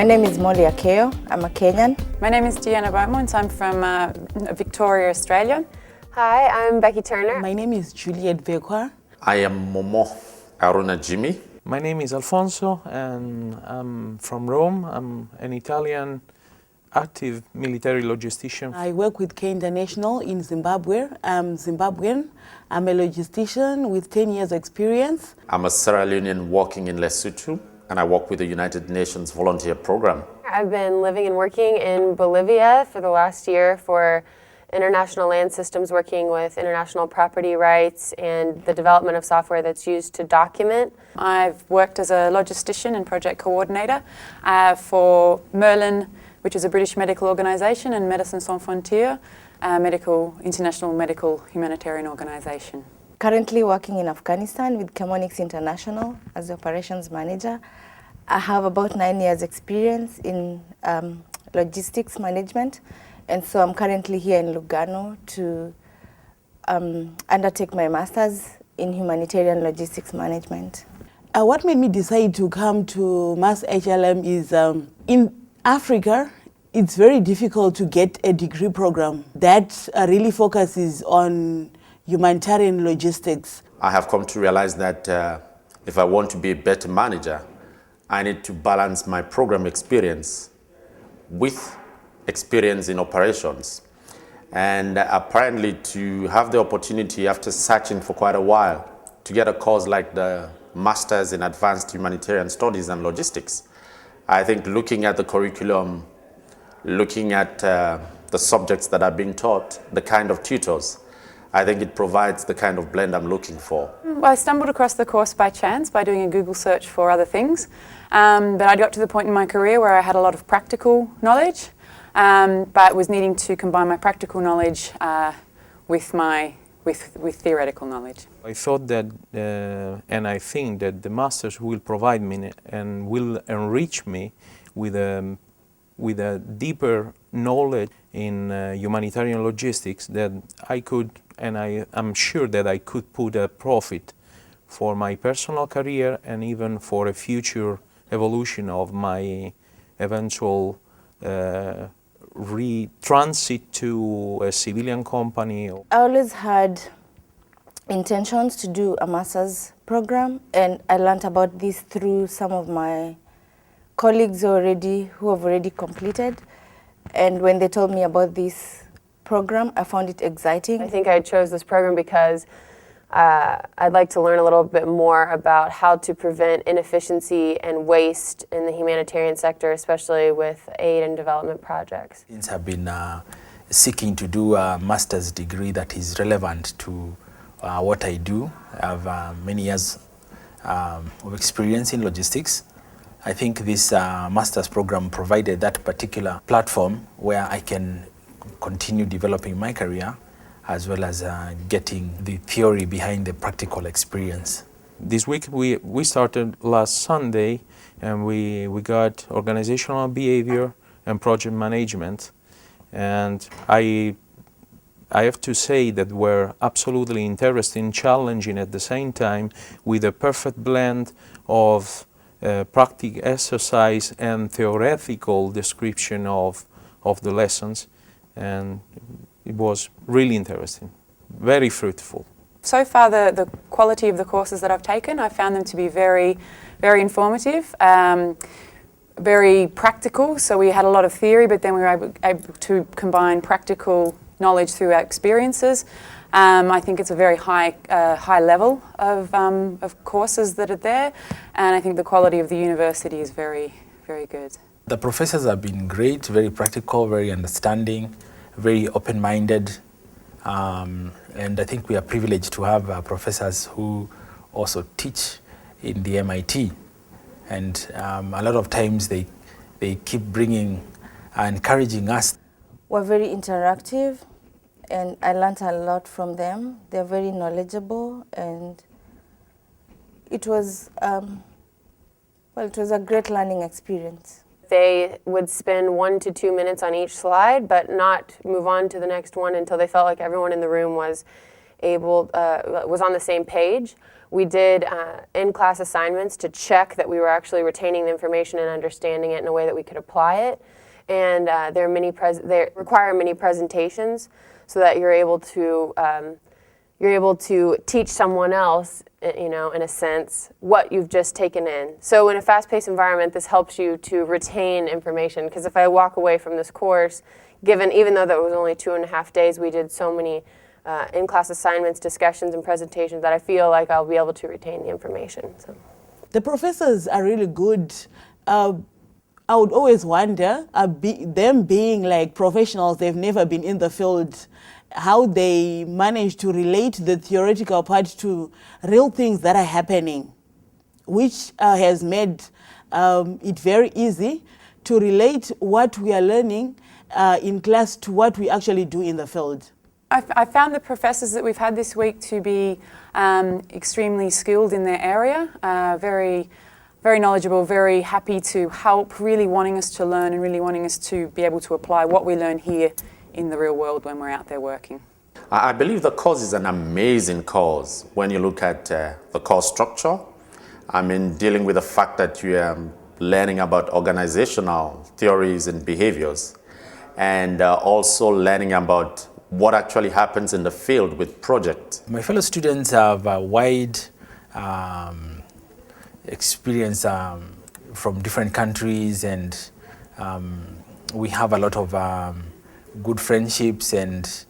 My name is Molly Akeo. I'm a Kenyan. My name is Deanna Beaumont. I'm from Victoria, Australia. Hi, I'm Becky Turner. My name is Juliet Vekwa. I am Momo Aruna Jimmy. My name is Alfonso and I'm from Rome. I'm an Italian active military logistician. I work with K International in Zimbabwe. I'm Zimbabwean. I'm a logistician with 10 years experience. I'm a Sierra Leonean working in Lesotho, and I work with the United Nations Volunteer Program. I've been living and working in Bolivia for the last year for international land systems, working with international property rights and the development of software that's used to document. I've worked as a logistician and project coordinator for MASHLM, which is a British medical organisation, and Médecins Sans Frontières, a international medical humanitarian organisation. Currently working in Afghanistan with Chemonix International as the operations manager. I have about 9 years experience in logistics management, and so I'm currently here in Lugano to undertake my master's in humanitarian logistics management. What made me decide to come to MASHLM is in Africa, it's very difficult to get a degree program that really focuses on humanitarian logistics. I have come to realize that if I want to be a better manager, I need to balance my program experience with experience in operations. And apparently to have the opportunity after searching for quite a while to get a course like the Masters in Advanced Humanitarian Studies and Logistics, I think looking at the curriculum, looking at the subjects that are being taught, the kind of tutors, I think it provides the kind of blend I'm looking for. Well, I stumbled across the course by chance by doing a Google search for other things, but I got to the point in my career where I had a lot of practical knowledge, but was needing to combine my practical knowledge with theoretical knowledge. I thought that, and I think that the masters will provide me and will enrich me with a deeper knowledge in humanitarian logistics that I could, and I am sure that I could put a profit for my personal career and even for a future evolution of my eventual transit to a civilian company. I always had intentions to do a master's program, and I learned about this through some of my colleagues who have already completed. And when they told me about this program, I found it exciting. I think I chose this program because I'd like to learn a little bit more about how to prevent inefficiency and waste in the humanitarian sector, especially with aid and development projects. Since I've been seeking to do a master's degree that is relevant to what I do, I have many years of experience in logistics. I think this master's program provided that particular platform where I can continue developing my career as well as getting the theory behind the practical experience. This week we started last Sunday, and we got organizational behavior and project management, and I have to say that we're absolutely interesting, challenging at the same time, with a perfect blend of practical exercise and theoretical description of the lessons, and it was really interesting, very fruitful. So far, the quality of the courses that I've taken, I found them to be very, very informative, very practical. So we had a lot of theory, but then we were able to combine practical knowledge through our experiences. I think it's a very high level of courses that are there, and I think the quality of the university is very, very good. The professors have been great, very practical, very understanding, very open-minded, and I think we are privileged to have professors who also teach in the MIT, and a lot of times they keep encouraging us. We're very interactive, and I learned a lot from them. They're very knowledgeable, and it was a great learning experience. They would spend 1 to 2 minutes on each slide, but not move on to the next one until they felt like everyone in the room was was on the same page. We did in-class assignments to check that we were actually retaining the information and understanding it in a way that we could apply it. And they require many presentations so that you're able to teach someone else, you know, in a sense, what you've just taken in. So in a fast-paced environment, this helps you to retain information. Because if I walk away from this course, even though that was only 2.5 days, we did so many in-class assignments, discussions, and presentations that I feel like I'll be able to retain the information. So. The professors are really good. I would always wonder, them being like professionals, they've never been in the field, how they manage to relate the theoretical part to real things that are happening, which has made it very easy to relate what we are learning in class to what we actually do in the field. I found the professors that we've had this week to be extremely skilled in their area, very knowledgeable, very happy to help, really wanting us to learn and really wanting us to be able to apply what we learn here in the real world when we're out there working. I believe the course is an amazing course when you look at the course structure. I mean, dealing with the fact that you are learning about organizational theories and behaviors, and also learning about what actually happens in the field with projects. My fellow students have a wide experience from different countries, and we have a lot of good friendships and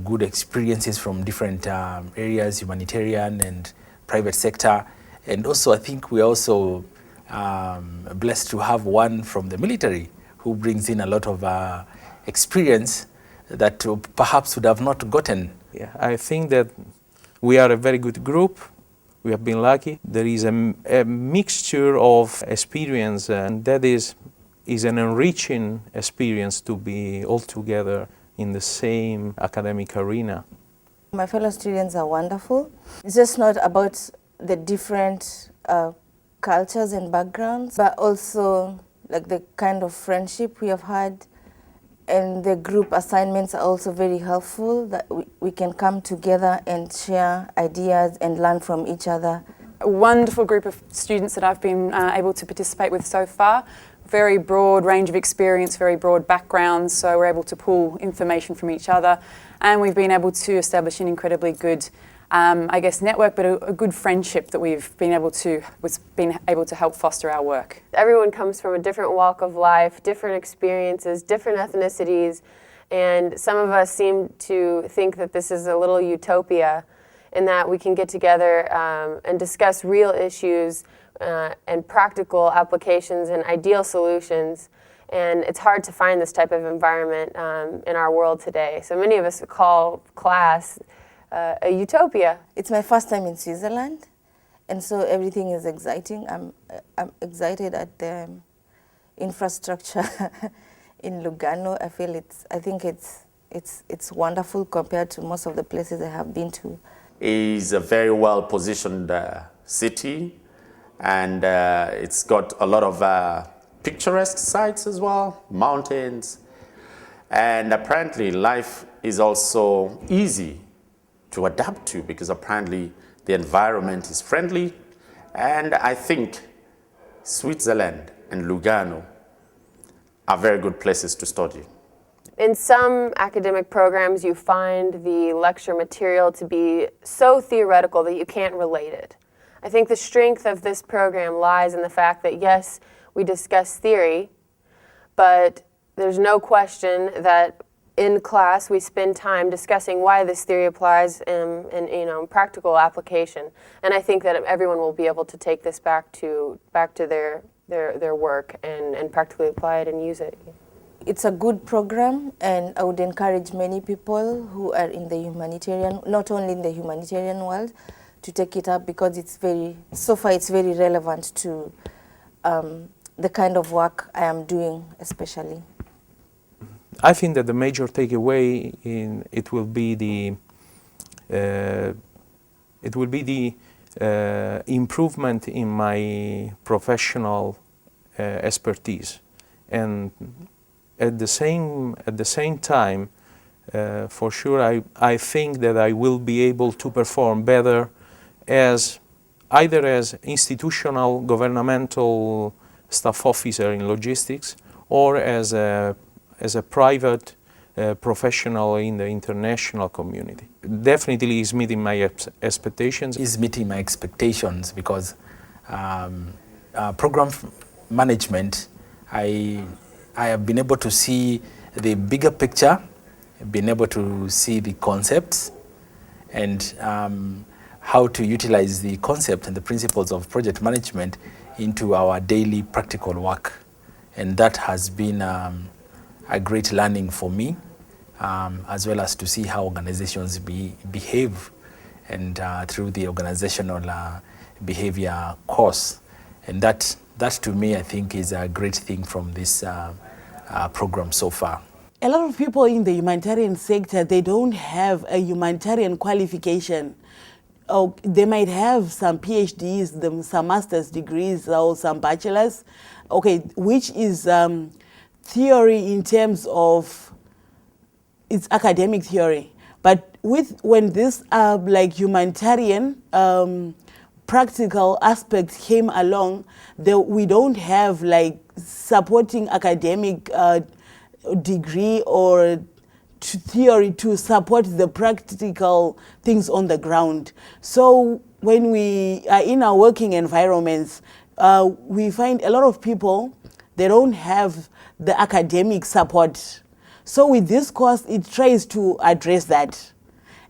good experiences from different areas, humanitarian and private sector. And also I think we're also blessed to have one from the military who brings in a lot of experience that perhaps would have not gotten. Yeah, I think that we are a very good group. We have been lucky. There is a mixture of experience, and that is an enriching experience to be all together in the same academic arena. My fellow students are wonderful. It's just not about the different cultures and backgrounds, but also like the kind of friendship we have had. And the group assignments are also very helpful, that we can come together and share ideas and learn from each other. A wonderful group of students that I've been able to participate with so far. Very broad range of experience, very broad backgrounds, so we're able to pull information from each other, and we've been able to establish an incredibly good network, but a good friendship that we've been able to help foster our work. Everyone comes from a different walk of life, different experiences, different ethnicities, and some of us seem to think that this is a little utopia, in that we can get together and discuss real issues and practical applications and ideal solutions. And it's hard to find this type of environment in our world today. So many of us call class a utopia. It's my first time in Switzerland, and so everything is exciting. I'm excited at the infrastructure in Lugano. I think it's wonderful compared to most of the places I have been to. It's a very well positioned city, and it's got a lot of picturesque sites as well, mountains, and apparently life is also easy to adapt to, because apparently the environment is friendly, and I think Switzerland and Lugano are very good places to study. In some academic programs, you find the lecture material to be so theoretical that you can't relate it. I think the strength of this program lies in the fact that, yes, we discuss theory, but there's no question that in class we spend time discussing why this theory applies in practical application. And I think that everyone will be able to take this back to their work and practically apply it and use it. It's a good program, and I would encourage many people who are in the humanitarian, not only in the humanitarian world, to take it up, because so far it's very relevant to the kind of work I am doing, especially. I think that the major takeaway will be the improvement in my professional expertise, and at the same time for sure I think that I will be able to perform better as either as institutional governmental staff officer in logistics or as a private professional in the international community. Definitely is meeting my expectations. Is meeting my expectations because program management, I have been able to see the bigger picture, been able to see the concepts and how to utilize the concept and the principles of project management into our daily practical work. And that has been a great learning for me, as well as to see how organizations behave and through the organizational behavior course. And that to me, I think, is a great thing from this program so far. A lot of people in the humanitarian sector, they don't have a humanitarian qualification. Oh, they might have some PhDs, some master's degrees or some bachelors, okay, which is theory in terms of it's academic theory. But when this like humanitarian practical aspect came along, we don't have like supporting academic degree or theory to support the practical things on the ground. So when we are in our working environments, we find a lot of people, they don't have the academic support. So with this course, it tries to address that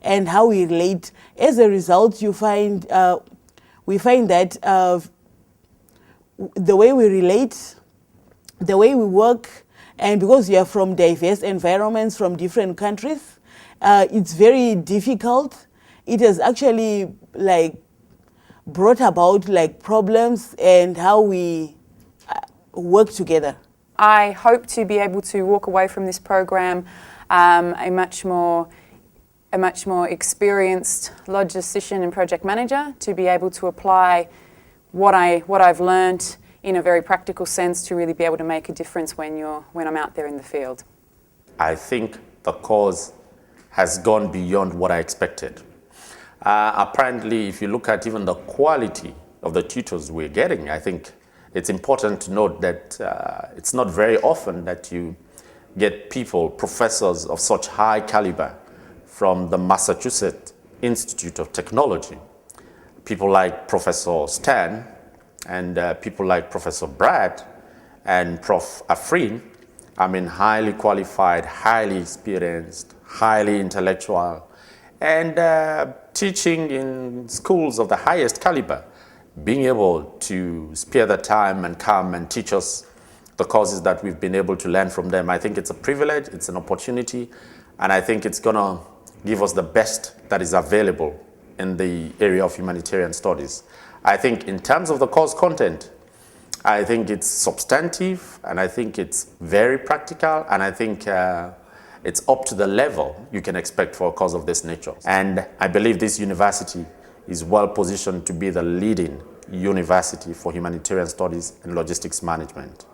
and how we relate. As a result, we find that the way we relate, the way we work, and because we are from diverse environments from different countries, it's very difficult. It has actually like brought about like problems and how we work together. I hope to be able to walk away from this program a much more experienced logistician and project manager, to be able to apply what I've learned in a very practical sense to really be able to make a difference when I'm out there in the field. I think the course has gone beyond what I expected. Apparently, if you look at even the quality of the tutors we're getting, I think it's important to note that it's not very often that you get people, professors of such high caliber from the Massachusetts Institute of Technology. People like Professor Stan and people like Professor Brad and Prof. Afrin, I mean, highly qualified, highly experienced, highly intellectual, and teaching in schools of the highest caliber, being able to spare the time and come and teach us the courses that we've been able to learn from them. I think it's a privilege, it's an opportunity, and I think it's gonna give us the best that is available in the area of humanitarian studies. I think in terms of the course content, I think it's substantive, and I think it's very practical, and I think it's up to the level you can expect for a course of this nature. And I believe this university is well positioned to be the leading university for humanitarian studies and logistics management.